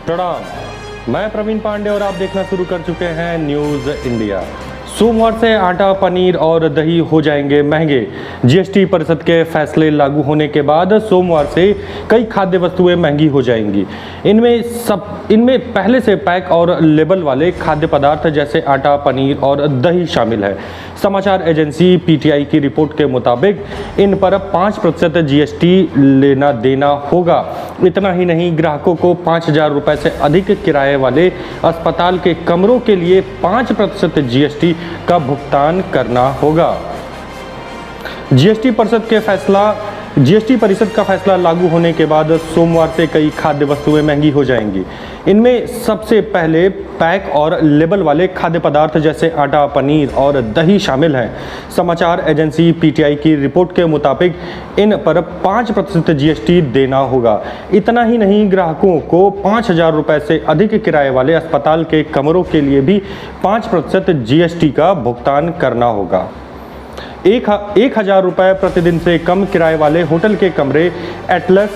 प्रणाम, मैं प्रवीण पांडे और आप देखना शुरू कर चुके हैं न्यूज़ इंडिया। सोमवार से आटा, पनीर और दही हो जाएंगे महंगे। जीएसटी परिषद के फैसले लागू होने के बाद सोमवार से कई खाद्य वस्तुएं महंगी हो जाएंगी। इनमें पहले से पैक और लेबल वाले खाद्य पदार्थ जैसे आटा, पनीर और दही शामिल है। समाचार एजेंसी पीटीआई की रिपोर्ट के मुताबिक इन पर 5% जीएसटी लेना देना होगा। इतना ही नहीं, ग्राहकों को 5,000 रुपये से अधिक किराए वाले अस्पताल के कमरों के लिए 5% जीएसटी का भुगतान करना होगा। जीएसटी परिषद का फैसला लागू होने के बाद सोमवार से कई खाद्य वस्तुएं महंगी हो जाएंगी। इनमें सबसे पहले पैक और लेबल वाले खाद्य पदार्थ जैसे आटा, पनीर और दही शामिल हैं। समाचार एजेंसी पीटीआई की रिपोर्ट के मुताबिक इन पर 5% जीएसटी देना होगा। इतना ही नहीं, ग्राहकों को 5,000 रुपये से अधिक किराए वाले अस्पताल के कमरों के लिए भी 5% जीएसटी का भुगतान करना होगा। 1,000 रुपये प्रतिदिन से कम किराए वाले होटल के कमरे एटलस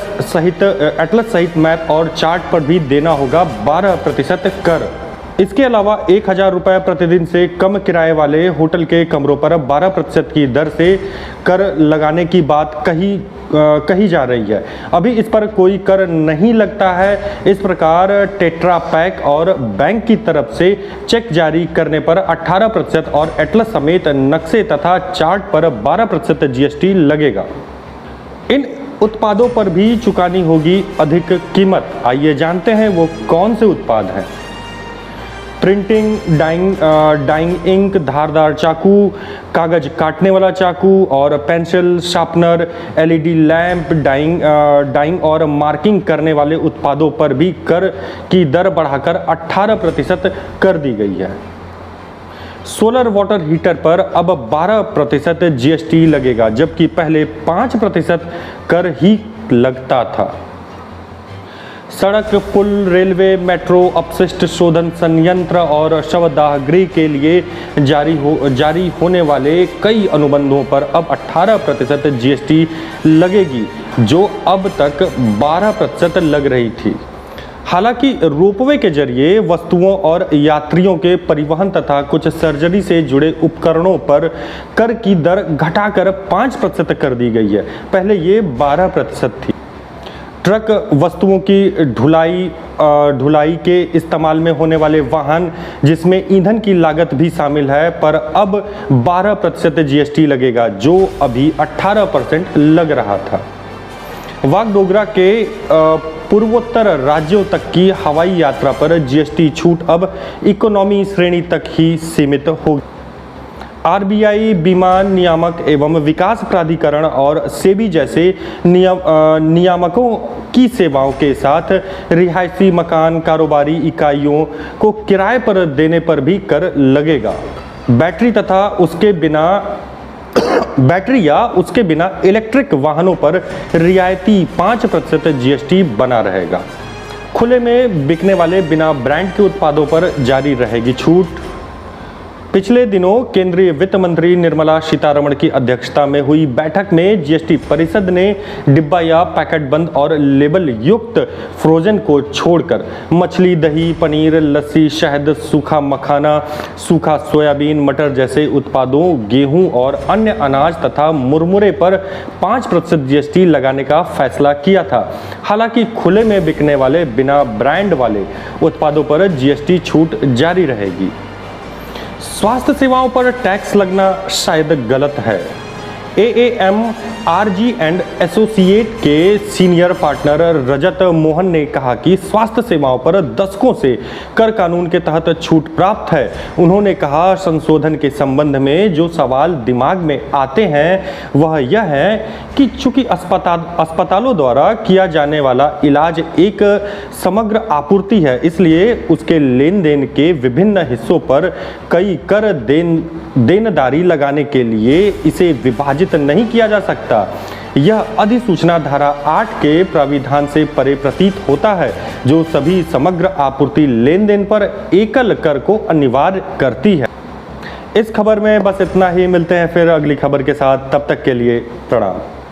सहित मैप और चार्ट पर भी देना होगा 12% कर। इसके अलावा 1,000 रुपये प्रतिदिन से कम किराए वाले होटल के कमरों पर 12% की दर से कर लगाने की बात कही जा रही है। अभी इस पर कोई कर नहीं लगता है। इस प्रकार टेट्रा पैक और बैंक की तरफ से चेक जारी करने पर 18% और एटलस समेत नक्शे तथा चार्ट पर 12% जीएसटी लगेगा। इन उत्पादों पर भी चुकानी होगी अधिक कीमत। आइए जानते हैं वो कौन से उत्पाद हैं। प्रिंटिंग, डाइंग इंक, धारदार चाकू, कागज काटने वाला चाकू और pencil, sharpener, LED lamp, dyeing और मार्किंग करने वाले उत्पादों पर भी कर की दर बढ़ाकर 18% कर दी गई है। सोलर वाटर हीटर पर अब 12% जीएसटी लगेगा, जबकि पहले 5% कर ही लगता था। सड़क, पुल, रेलवे, मेट्रो, अपशिष्ट शोधन संयंत्र और शवदाह गृह के लिए जारी होने वाले कई अनुबंधों पर अब 18% जीएसटी लगेगी, जो अब तक 12% लग रही थी। हालांकि रोपवे के जरिए वस्तुओं और यात्रियों के परिवहन तथा कुछ सर्जरी से जुड़े उपकरणों पर कर की दर घटाकर 5% कर दी गई है। पहले ये 12% थी। ट्रक, वस्तुओं की ढुलाई के इस्तेमाल में होने वाले वाहन जिसमें ईंधन की लागत भी शामिल है, पर अब 12% जीएसटी लगेगा, जो अभी 18% लग रहा था। वागडोगरा के पूर्वोत्तर राज्यों तक की हवाई यात्रा पर जीएसटी छूट अब इकोनॉमी श्रेणी तक ही सीमित होगी। आरबीआई, बीमा नियामक एवं विकास प्राधिकरण और सेबी जैसे नियामकों की सेवाओं के साथ रिहायशी मकान, कारोबारी इकाइयों को किराए पर देने पर भी कर लगेगा। बैटरी या उसके बिना इलेक्ट्रिक वाहनों पर रियायती 5% जीएसटी बना रहेगा। खुले में बिकने वाले बिना ब्रांड के उत्पादों पर जारी रहेगी छूट। पिछले दिनों केंद्रीय वित्त मंत्री निर्मला सीतारमण की अध्यक्षता में हुई बैठक में जीएसटी परिषद ने डिब्बा या पैकेट बंद और लेबल युक्त फ्रोजन को छोड़कर मछली, दही, पनीर, लस्सी, शहद, सूखा मखाना, सूखा सोयाबीन, मटर जैसे उत्पादों, गेहूं और अन्य अनाज तथा मुरमुरे पर 5% जीएसटी लगाने का फैसला किया था। हालांकि खुले में बिकने वाले बिना ब्रांड वाले उत्पादों पर जीएसटी छूट जारी रहेगी। स्वास्थ्य सेवाओं पर टैक्स लगना शायद गलत है। AAM RG एंड एसोसिएट के सीनियर पार्टनर रजत मोहन ने कहा कि स्वास्थ्य सेवाओं पर दशकों से कर कानून के तहत छूट प्राप्त है। उन्होंने कहा, संशोधन के संबंध में जो सवाल दिमाग में आते हैं वह यह है कि चूंकि अस्पतालों द्वारा किया जाने वाला इलाज एक समग्र आपूर्ति है, इसलिए उसके लेन देन के विभिन्न हिस्सों पर कई कर देनदारी लगाने के लिए इसे विभाजित नहीं किया जा सकता। यह अधिसूचना धारा 8 के प्राविधान से परे प्रतीत होता है, जो सभी समग्र आपूर्ति लेन देन पर एकल कर को अनिवार्य करती है। इस खबर में बस इतना ही। मिलते हैं फिर अगली खबर के साथ। तब तक के लिए प्रणाम।